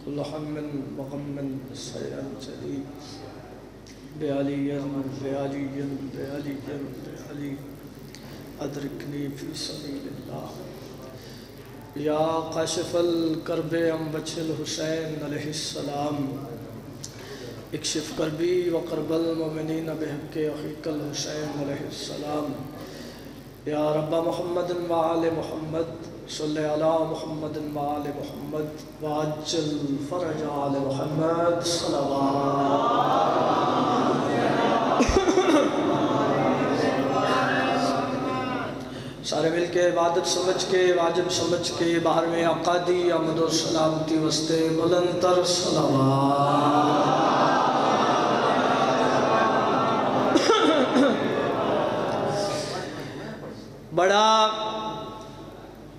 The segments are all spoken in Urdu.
كل هم وغم سيئا جليل بعلي أدركني في سبيل الله يا قاشف الكرب عن وجه الحسين عليه السلام اكشف كربي وكرب المؤمنين بحق أخيك الحسين عليه السلام يا رب محمد وآل محمد صل على محمد وآل محمد وعجل فرج آل محمد صلوات سارے مل کے عبادت سمجھ کے واجب سمجھ کے باہر میں عقادی آمد و سلامتی وستے بلند تر صلوات بڑا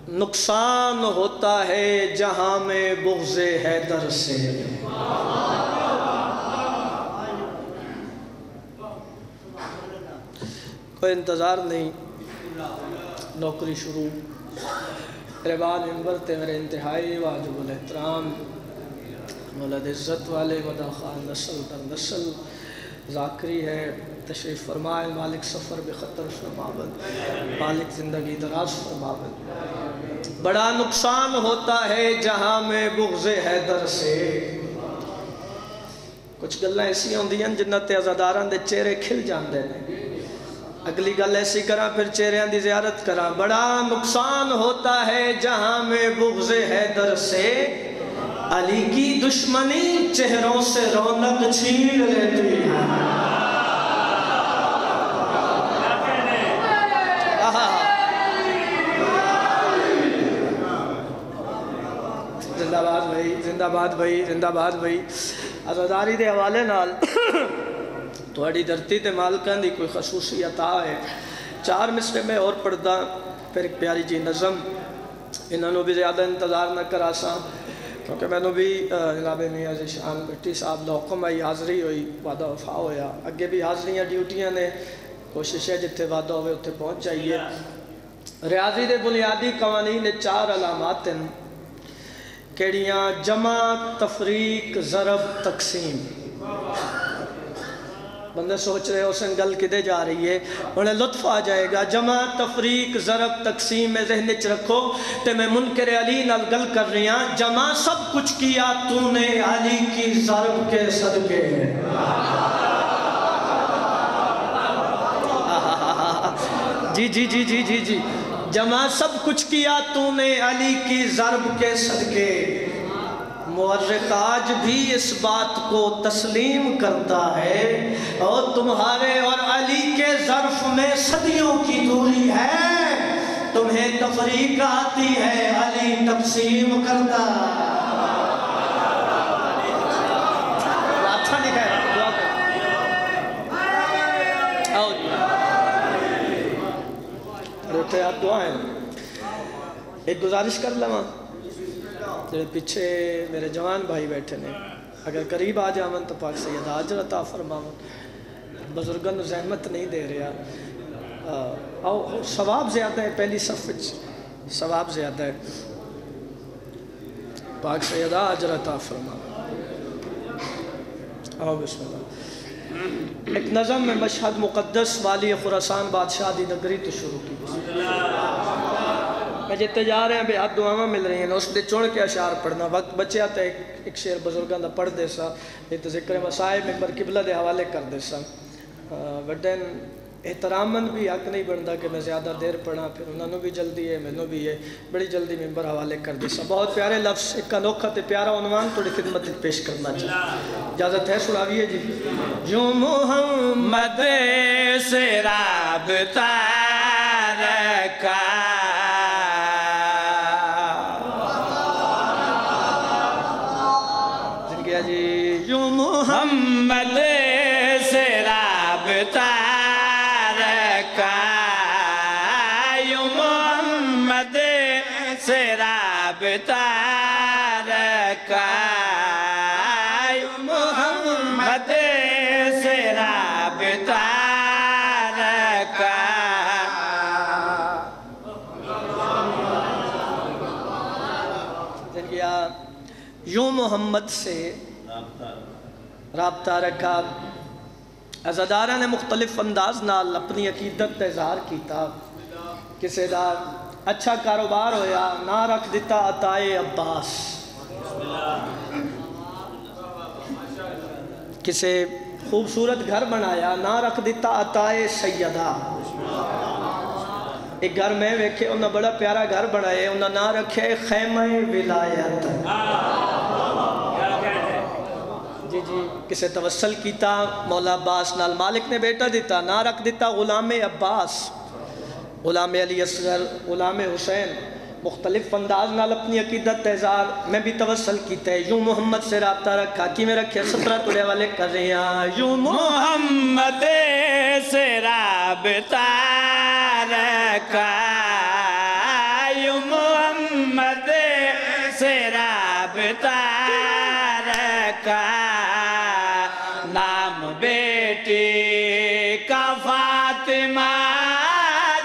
نقصان ہوتا ہے جہاں میں بغض حیدر سے کوئی انتظار نہیں نوکری شروع میرے بعد منبر تے میرے انتہائی واجب الاحترام مولد عزت والے مدہ خان نسل در نسل ذاکری ہے تشریف فرمائے مالک سفر بخطر فرماود مالک زندگی دراز فرماود بڑا نقصان ہوتا ہے جہاں میں بغض حیدر سے کچھ گلیں ایسی ہوندی ہیں جنہاں تے عزاداراں دے چہرے کھل جاندے ہیں اگلی گل ایسی کرا پھر چہریاں دی زیارت کرا بڑا نقصان ہوتا ہے جہاں میں بغض حیدر سے علی کی دشمنی چہروں سے رونق چھین لیتی ہے زندہ باد بھائی زندہ باد بھائی زندہ باد بھائی عزاداری دے حوالے نال تھوڑی دھرتی تے مالکان دی کوئی خصوصی عطا ہے 4 مصرے میں اور پڑھدا پھر ایک پیاری جی نظم انہوں نے بھی زیادہ انتظار نہ کرا سا کیونکہ میں نے بھی جناب میاں ذیشان بھٹی صاحب دا حکم آئی حاضری ہوئی وعدہ وفا ہویا اگے بھی حاضریاں ڈیوٹیاں نے کوشش ہے جتھے وعدہ ہوئے اتھے پہنچ جائیے ریاضی دے بنیادی قوانین 4 علامات ہیں کیڑیاں جمع تفریق ضرب تقسیم بندے سوچ رہے ہو سن گل کدے جا رہی ہے انہیں لطف آ جائے گا جمع تفریق ضرب تقسیم میں ذہن چ رکھو تے میں منکر علی نال گل کر رہی ہاں جمع سب کچھ کیا تو نے علی کی ضرب کے صدقے جی جی جی جی جی جی جمع سب کچھ کیا تو نے علی کی ضرب کے صدقے مورخ آج بھی اس بات کو تسلیم کرتا ہے اور تمہارے اور علی کے ظرف میں صدیوں کی دوری ہے تمہیں تفریق آتی ہے علی تقسیم کرتا اچھا لکھا ہے دعا کر روٹے آپ دعائیں ایک گزارش کر لواں جڑے پیچھے میرے جوان بھائی بیٹھے نے اگر قریب آ جاون تو پاک سید حاضر عطا فرماون بزرگن زحمت نہیں دے رہا اور ثواب زیادہ ہے پہلی صف ثواب زیادہ ہے پاک سید حاضر عطا فرماون آؤ بسم اللہ ایک نظم میں مشہد مقدس والی خراسان بادشاہ دی نگری تو شروع کی میں جتے جا رہے ہیں بے حد دعاواں مل رہی ہیں اس دے چون کے اشعار پڑھنا وقت بچے آتا ہے ایک شعر بزرگاں دا پڑھ دے سا یہ ذکر مسائب ممبر قبلہ دے حوالے کر دے سا وڈین احترامن بھی حق نہیں بنتا کہ میں زیادہ دیر پڑھا پھر انہوں نے بھی جلدی ہے میں نے بھی ہے بڑی جلدی ممبر حوالے کر دے سا بہت پیارے لفظ ایک انوکھا تے پیارا عنوان تھوڑی خدمت پیش کرنا چاہتا اجازت ہے سناویے جی یوں محمد سے رابطہ رکھا محمد سے رابطہ رکھا یوں محمد سے رابطہ رکھا یوں محمد سے رابطہ رکھا یوں محمد سے رابطہ رکھا. عزادارہ نے مختلف انداز نال اپنی عقیدت اظہار کیتا. کسے دا اچھا کاروبار ہویا نہ رکھ دیتا عطائے عباس. کسے خوبصورت گھر بنایا نہ رکھ دیتا عطائے سیدہ. ایک گھر میں ویکھے انہاں بڑا پیارا گھر بنائے انہاں نہ رکھے خیمہ ولایت. جی جی کسے توسل کیتا مولا عباس نال مالک نے بیٹا دیتا نہ رکھ دیتا غلام عباس. غلام علی اصغر غلام حسین مختلف انداز نال اپنی عقیدت اظہار میں بھی توسل کیتا ہے. یوں محمد سے رابطہ رکھا کی میں رکھے 17 توڑے والے کر رہے ہیں. یوں محمد سے رابطہ رکھا یوں محمد سے رابطہ رکھا نام بیٹی کا فاطمہ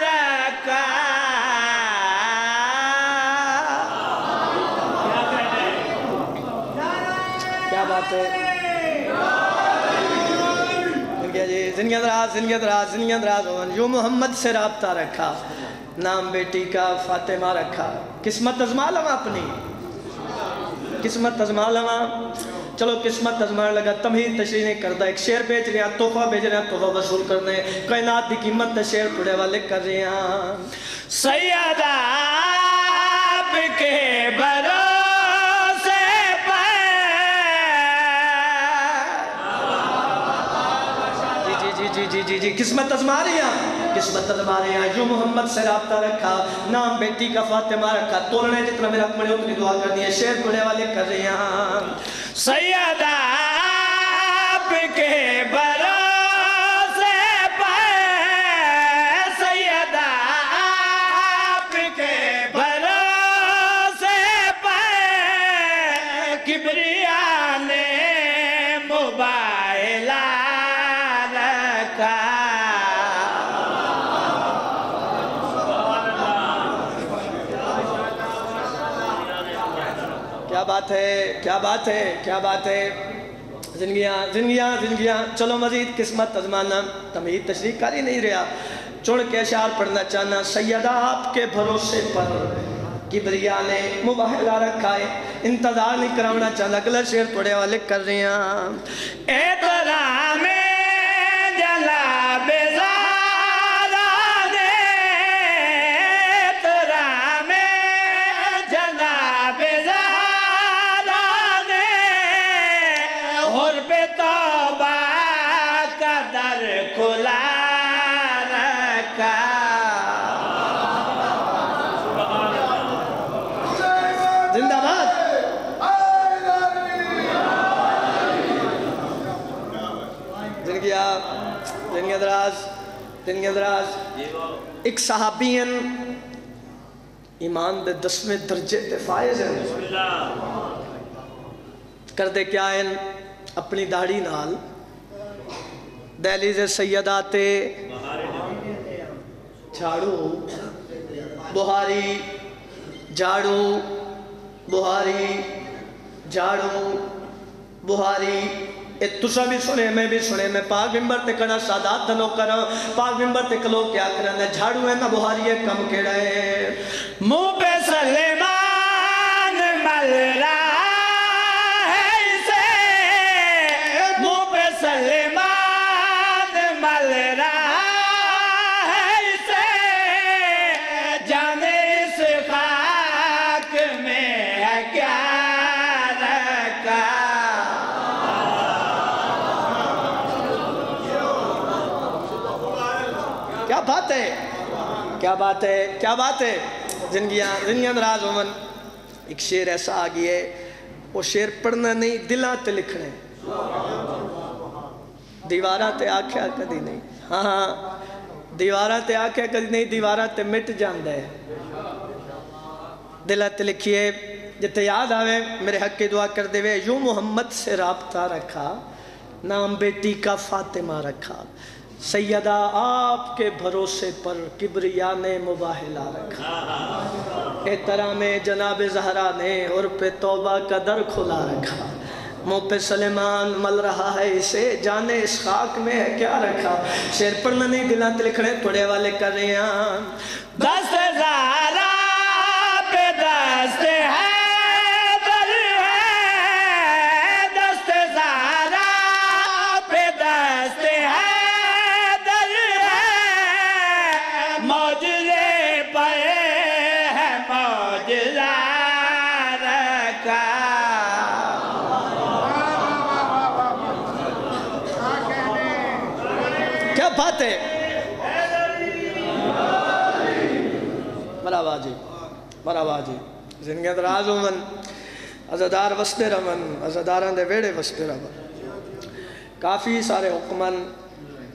رکھا. کیا بات ہے زندگی اندراز یوں محمد سے رابطہ رکھا نام بیٹی کا فاطمہ رکھا. قسمت ازما لما اپنی قسمت ازما لما. چلو قسمت ازمان لگا تمہید تشریح نہیں کرتا. ایک شعر بیچ رہے ہیں تحفہ بیچ رہے ہیں تحفہ وصول کرنے کائنات دی قیمت شعر پڑے والے کر رہے ہیں. سیدہ آپ کے بھروسے پر جی قسمت ازما رہی ہیں قسمت ازما رہی ہیں. یوں محمد سے رابطہ رکھا نام بیٹی کا فاطمہ رکھا. تولنے جتنا میرا حق بڑے اتنی دعا کر دی ہے. شعر پڑے والے کر رہے ہیں. سیدہ آپ کے بھروسے پر سیدہ آپ کے بھروسے پر کبریا نے موبائلہ رکھا. کیا بات ہے کیا بات ہے کیا بات ہے. زندگیاں چلو مزید قسمت ازمانا تمہید تشریح کاری نہیں رہا. چڑ کے اشعار پڑھنا چاہنا. سیدہ آپ کے بھروسے پر کبریا نے مباہلہ رکھا ہے. انتظار نہیں کراؤنا چاہنا. اگلا شعر پڑھے والے کر رہے ہیں. احترام جلا بیزارہ نے احترام جلا بیزارہ نے اور بے توبہ کا در کھلا رکھا. زندہ باد. زندگی اندراز ایک صحابین ایمان دے 10ویں درجے تے فائز ہیں. کر دے کیا ہیں اپنی داڑھی نال دہلیز سیدہ تے جھاڑو بہاری جھاڑو بہاری جھاڑو بہاری. تسا بھی سنے میں بھی سنے. میں پاک ممبر تے کڑا سادات دنو کرا پاک ممبر تے کلو کیا کرنا. جھاڑو ہے نا بہاری ہے کم کیڑا ہے. منہ پہ سلیمان مل رہا ہے اسے منہ پہ سلیمان مل رہا ہے اسے جانے اس خاک میں ہے کیا رکھا. کیا بات ہے کیا بات ہے کیا بات ہے. زندگیاں اندراز عمن ایک شعر ایسا آگئی ہے وہ شعر پڑھنا نہیں دلاں تے لکھنے. دیواراں تے آکھیا کدی نہیں. ہاں دیواراں تے آکھیا کدی نہیں. دیواراں تے مٹ جاندہ ہے. دلاں تے لکھیے جتے یاد آوے میرے حق کی دعا کر دے وے. یوں محمد سے رابطہ رکھا نام بیٹی کا فاطمہ رکھا. سیدہ آپ کے بھروسے پر کبریا نے مباہلا رکھا، احترام جناب زہرا نے اور پہ توبہ کا در کھلا رکھا، منہ پہ سلیمان مل رہا ہے اسے، جانے اس خاک میں ہے کیا رکھا۔ شیر پڑھنا نہیں دلان تے لکھنے پڑھے والے کر رہے ہیں۔ دست زہرا پہ دست ہے بات ہے۔ مرحبا جی، مرحبا جی، زندگی دراز ہومن، عزدار وستے رمن، عزداران دے ویڑے وستے رمن۔ کافی سارے حکمن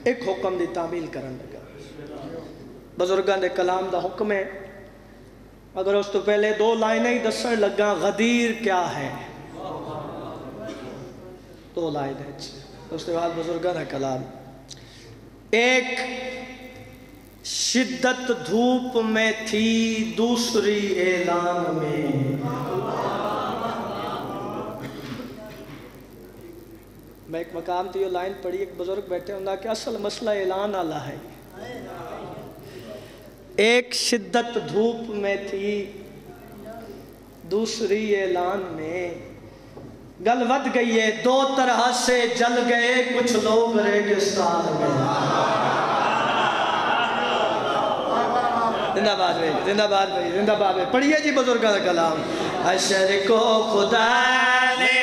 ایک حکم دی تعمیل کرن لگا، بزرگان دے کلام دا حکم ہے، اگر اس تو پہلے دو لائنیں ہی دسن لگا غدیر کیا ہے، دو لائنیں، اس کے بعد بزرگان دا کلام۔ ایک شدت دھوپ میں تھی، دوسری اعلان میں۔ میں ایک مقام تھی، یہ لائن پڑھی، ایک بزرگ بیٹھے ہوں کہ اصل مسئلہ اعلان آلہ ہے۔ ایک شدت دھوپ میں تھی، دوسری اعلان میں۔ گل ود گئی ہے، دو طرح سے جل گئے کچھ لوگ ریگستان میں۔ زندہ باد بھائی، زندہ باد بھائی، زندہ باد بھائی، پڑھئے جی بزرگاں کا کلام۔ حشر کو خدا نے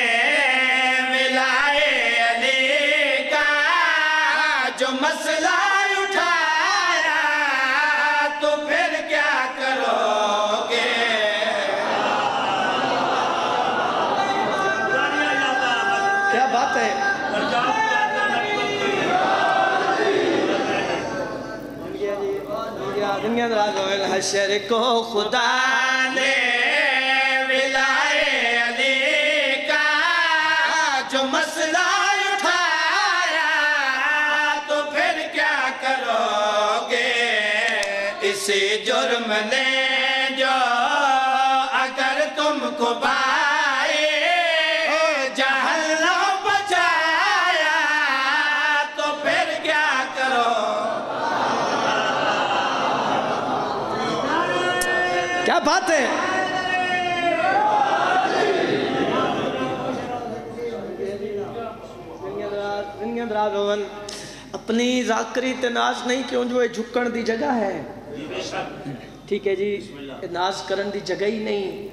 ملائے علی کا جو مسئلہ اٹھایا، تو پھر کیا کرو گے؟ کیا بات ہے؟ دنیا دراز ہوئے حشر کو خدا نے ملائے علی کا جو مسئلہ اٹھایا، تو پھر کیا کرو گے؟ اسی جرم نے جو اگر تم کو پائے جہنم بچایا، تو پھر کیا کرو؟ کیا بات ہے؟ اپنی ذاکری تے ناز نہیں، کیوں جو ہے جھکن دی جگہ ہے، ٹھیک ہے جی، ناز کرن دی جگہ ہی نہیں،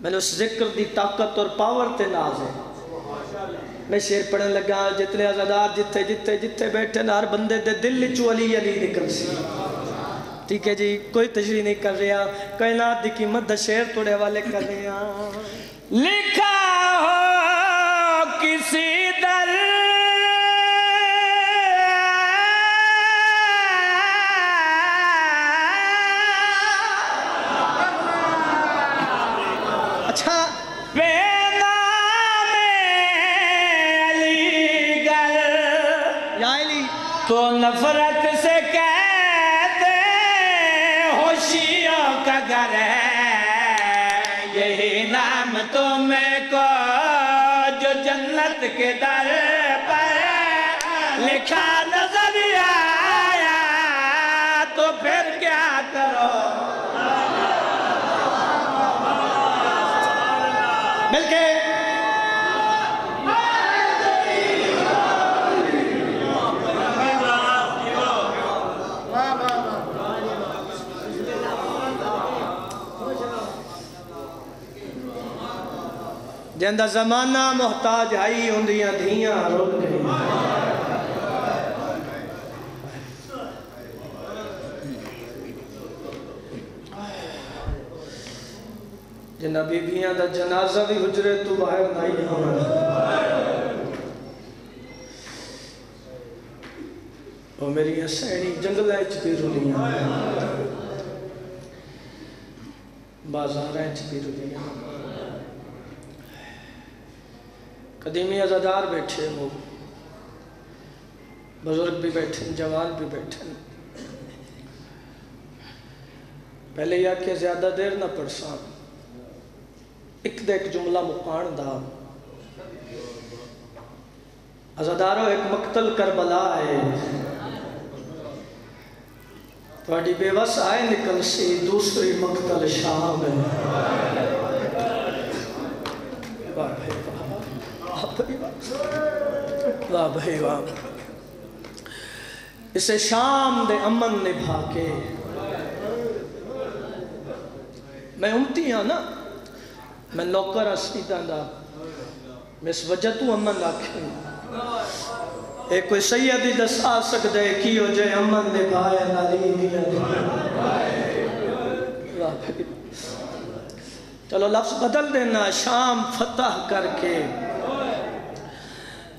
میں نے اس ذکر دی طاقت اور پاور تے ناز ہے۔ میں شیر پڑھن لگا، جتنے عزادار جتھے جتھے جتھے بیٹھے ہر بندے دے دل چو علی علی نکل سی، ٹھیک ہے جی، کوئی تشریح نہیں کر رہا، کائنات دی قیمت دا شعر توڑے والے کر رہے ہیں۔ لکھا ہو کسی در اچھا بے نام علی گر، یا علی تو نفرت سے کہتے ہو شیعوں کا گھر ہے، یہی نام تمہیں کو جو جنت کے در پر لکھا نظر آیا، تو پھر کیا کرو؟ مل کے جندہ زمانہ محتاج آئی ہوندیاں دھیاں رول گئی، جنہ بیبیاں دا جنازہ بھی حجرے تو باہر نہیں ہونا، وہ میری حسینی جنگلہ چپی رولیاں، بازارہ چپی رولیاں، قدیمی عزادار بیٹھے ہو، بزرگ بھی بیٹھے جوان بھی بیٹھے پہلے یا کہ زیادہ دیر نہ پڑھساں ایک دے ایک جملہ مقان دا عزادارو ایک مقتل کربلا ہے تھوڑی بے وس آئے نکل سی دوسری مقتل شام ہے واہ بھائی واہ واہ بھائی واہ اسے شام دے امن نبھا کے میں امتی ہاں نا میں نوکر اسیدہ دا میں اس وجہ تو امن آکھیں ایک کوئی سیدی دس آ سکتے کیو جے امن نبھائے نالی دیا چلو لفظ بدل دینا شام فتح کر کے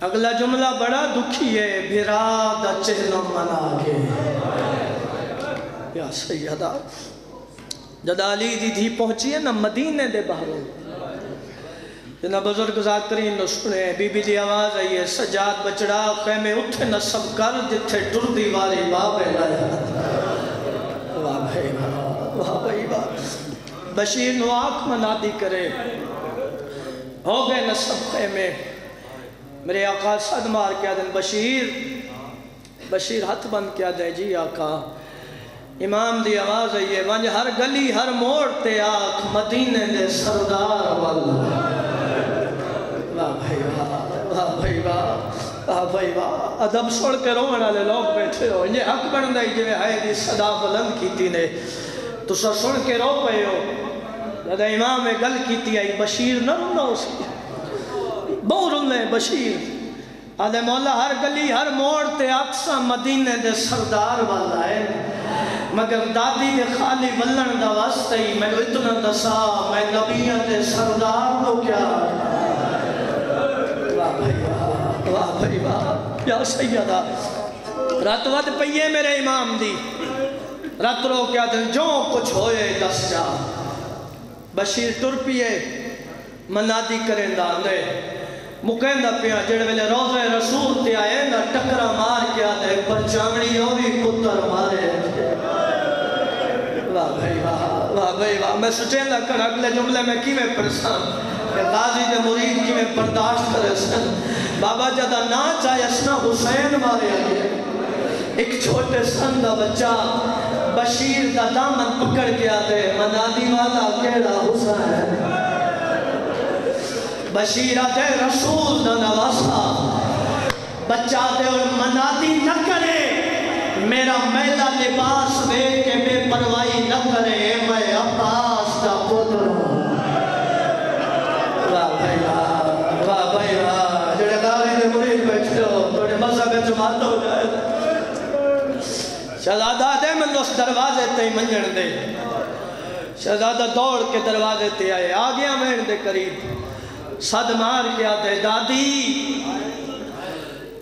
اگلا جملہ بڑا دکھی ہے بھرا چہلم منا کے یا سیدہ جد علی دی تھی پہنچی ہے نا مدینے دے باہروں جنہ بزرگ ذاکرین نو سنے بی بی دی آواز آئی ہے سجاد بچڑا خیمے اٹھے نصب کر جتھے ٹر دی والی بابے لایا واہ بھائی واہ بھائی واہ بشیر نو آنکھ منادی کرے ہو گئے نصب خیمے میرے آقا صد مار کیا دن بشیر ہاتھ بند کیا دے جی آقا امام دی آواز آئی ہے ونج ہر گلی ہر موڑ تے آنکھ مدینے دے سردار والا واہ بھائی واہ بھائی واہ ادب سوڑ کے رومن آلے لوگ بیٹھے ہو یہ حق بن دائی جو ہے دی صدا بلند کیتی نے تو سر سن کے رو پہے ہو جب امام میں گل کیتی آئی بشیر نہ رونا اس کی بہو رونے بشیر آلے مولا ہر گلی ہر موڑ تے اکسا مدینے دے سردار والا ہے مگر دادی دے خالی ولن دا واسطہ ہی میں اتنا دسا میں نبیوں دے سردار کو کیا واہ بھائی واہ یا سیدہ رات ود پئیے میرے امام دی رات رو کیا دن جو کچھ ہوئے دس جا بشیر ٹر پیے منادی کریں داندے مکہندہ پیا جڑ ویلے روزے رسول تے آئے نا ٹکرا مار کیا دے پر چامڑی ہوئی پتر مارے واہ بھائی واہ میں سچیں لکھن اگلے جملے میں کی میں پرسان کہ غازی دے مرید کی میں برداشت کرے سن بابا جدہ نا چاہے اسنا حسین مارے آگے ایک چھوٹے سن دا بچہ بشیر دا دامن پکڑ گیا دے منادی والا کیڑا حسین بشیر دے رسول دا نواسا بچہ دے اور منادی نہ کرے میرا میلا لباس دے کے بے پروائی نہ کرے میں عباس دا پتر ہوں واہ بھائی واہ جڑے داری دے مرید بیٹھے ہو توڑے مذہب جماعت ہو جائے شہزادہ دے من اس دروازے تے منجن دے شہزادہ دوڑ کے دروازے تے آئے آگیا میں دے قریب صد مار کیا دے دادی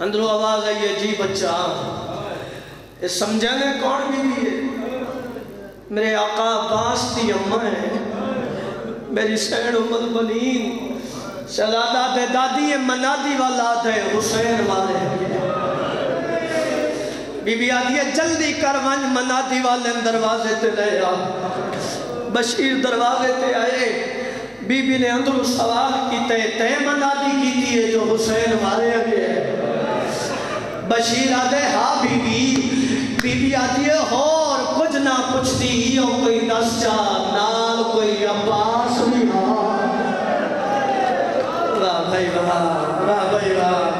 اندرو آواز آئیے جی بچہ اس سمجھانے کون بھی ہے میرے آقا عباس دی امہ ہے میری سین ام البنین شہزادہ دے دادی منادی والا دے حسین والے بی بی آدھی جلدی کر ونج منادی والے دروازے تے لے آ بشیر دروازے تے آئے بی بی نے اندرو سوال کیتے تے منادی کیتی ہے جو حسین مارے گئے بشیر آدھے ہاں بی بی آدھی ہے اور کچھ نہ کچھ دی ہو کوئی دس جا نال کوئی عباس بھی ہاں واہ بھائی واہ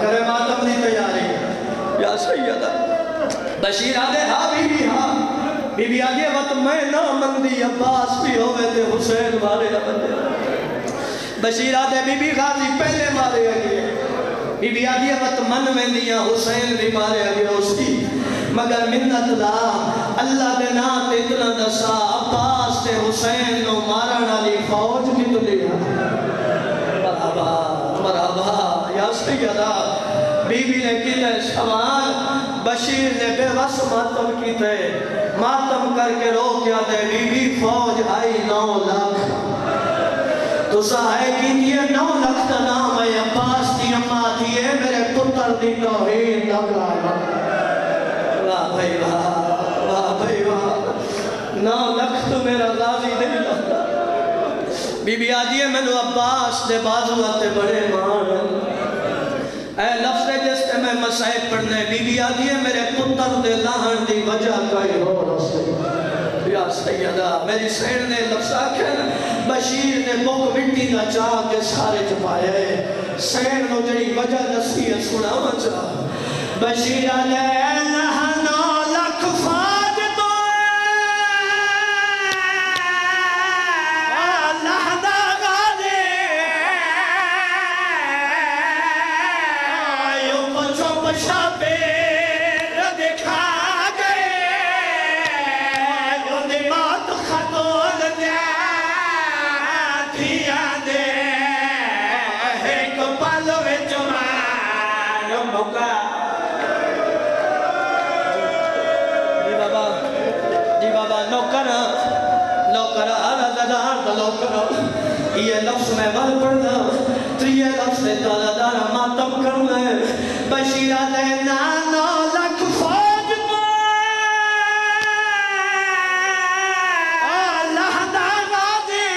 کرے ماتم دی تیاری یا سیدہ بشیر آدھے ہاں بی بی آدھی ہے وقت میں نہ مندی عباس بھی ہوئے تھے حسین مارے بندے بشیر آدھے بی بی غازی پہلے مارے گئے بی بی آدھی ہے وقت من میں دیا حسین بھی مارے گئے اس کی مگر منت لا اللہ دے نات اتنا دسا عباس تے حسین نو مارنا لی فوج بھی تو لیا مرحبا یا سیدہ بی بی نے کی لے سوال بشیر نے بے وس ماتم کی تے ماتم کر کے رو کیا دے بی بی فوج آئی 9 لاکھ تو سہائے کی دیئے 9 لاکھ دا نام ہے عباس دی اماں دیئے میرے پتر دی توہین لگا بی بی آدھی ہے میں نو عباس دے بازو آتے بڑے مان اے لفظ جس تے میں مسائب پڑھنے بی بی آدھی ہے میرے پتر دے لاہن دی وجہ کئی ہو رسے یا سیدہ میری سین نے لفظ آکھن بشیر نے بک مٹی دا چاہ کے سارے چپائے سین نو جڑی وجہ نصیحت سنا وجہ بشیر علیہ لہنو لکھ فاج تو لہدہ غازی یوں پچھو پچھا پیر دکھا گئے یوں دمات خطول دیا دیا دے ایک پلوے چمار مکا یہ لفظ میں بل پڑھنا تو یہ لفظ دادا دارا ماتم کرنا ہے بشیر علیہ نانو لکھ فوج کو لہدہ غازی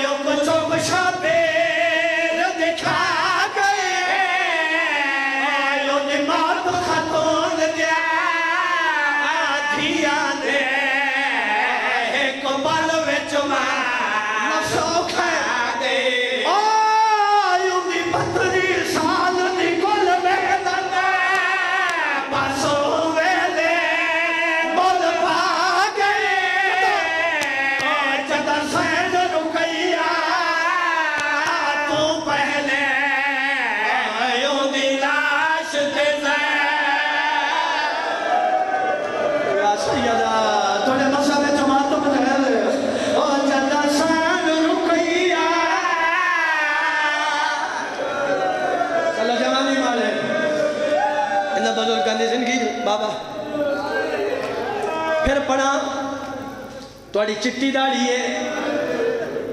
یوں بچو بچا پیر دکھا گئے یوں نمات خطون دیا دیا دے پھر پڑھا توڑی چٹی داڑی ہے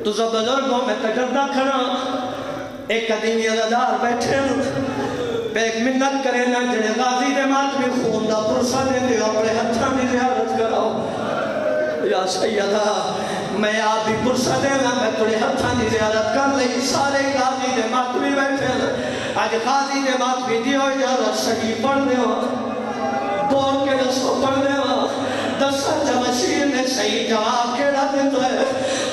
تو سب بزرگوں میں تکردہ کھڑا ایک قدیمی عزادار بیٹھے پہ ایک منت کرے نا جنہیں غازی دے مات میں خون دا پرسا دے دے اپنے ہتھاں دی زیارت کراؤ یا سیدہ میں آپ بھی پرسا دے نا میں توڑے ہتھاں دی زیارت کر لئی سارے غازی دے مات میں بیٹھے آج غازی دے مات میں دیو اجازت سکی پڑھ دے بول کے رسو پڑھ دے دسا جا بشیر نے صحیح جواب کیڑا دے تو ہے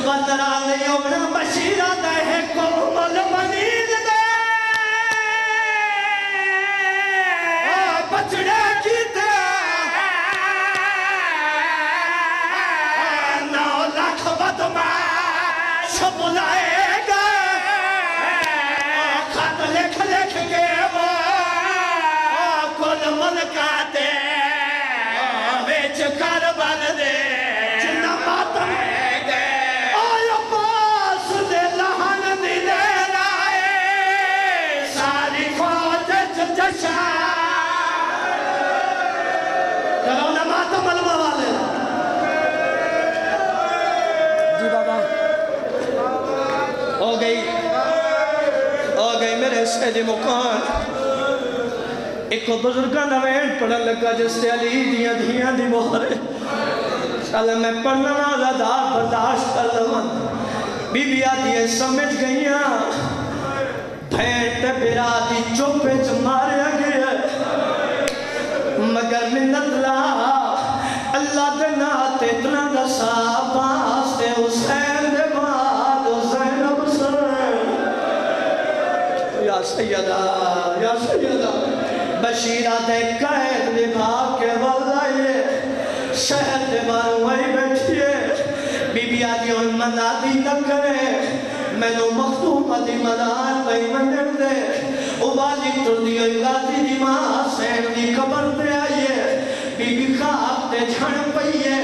بندرہ نہیں ہوگنا بشیرہ دے ہے کومل منید دے بچڑے کی دے 9 لاکھ بدماش بلائے گئے خط لکھ لکھ کے وہ کل ملکہ دے ویچ کر بن دے جنہ ماتم آئی عباس دے لہن دی دے رائے ساری فوج جشا کرو نہ ماتم علمہ والے جی بابا ہو گئی میرے سیدی مکان ایک بزرگاں نوین پڑھن لگا جس سے علی دیاں دیاں دی مہرے چل میں پڑھنا آزادار برداشت کر لون بی بی آدھی ہے سمجھ گئیاں بھینٹ پیرا دی چوپے چماریا گیا مگر منت لا اللہ دینا تیتنا دسا باس دے حسین دے بعد حسین اب سر یا سیدہ بشیرہ دے قید نبھا کے واللہ شہر دے باروں وہی بیٹھئے بی بی آدھی ان منادی نہ کرے میں نو مختوم دی مناد بھائی مندر دے ابالی تردی غازی دی ماں سین دی قبر دے آئیے بی بی خواب دے جھڑ پئیے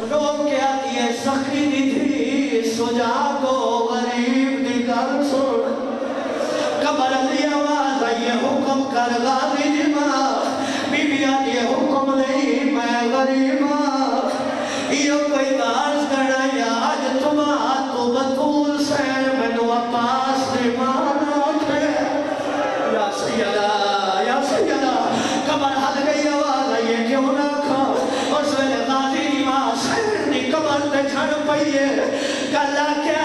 رو کے آدھی ہے سخی دی تھی سجا کو غریب دی کر سن قبر علی آواز آئیے حکم کر غازی دی ماں بی بی آدھی ہے حکم نہیں میں غریب یہ کوئی دارز کرنا یا آج تمہاں تو بطول سین میں نو عباس دی مانا تھے یا سیدہ قبر حل گئی آواز آئیے کیوں نہ کھا اس ویلے غازی دی ماں سین دی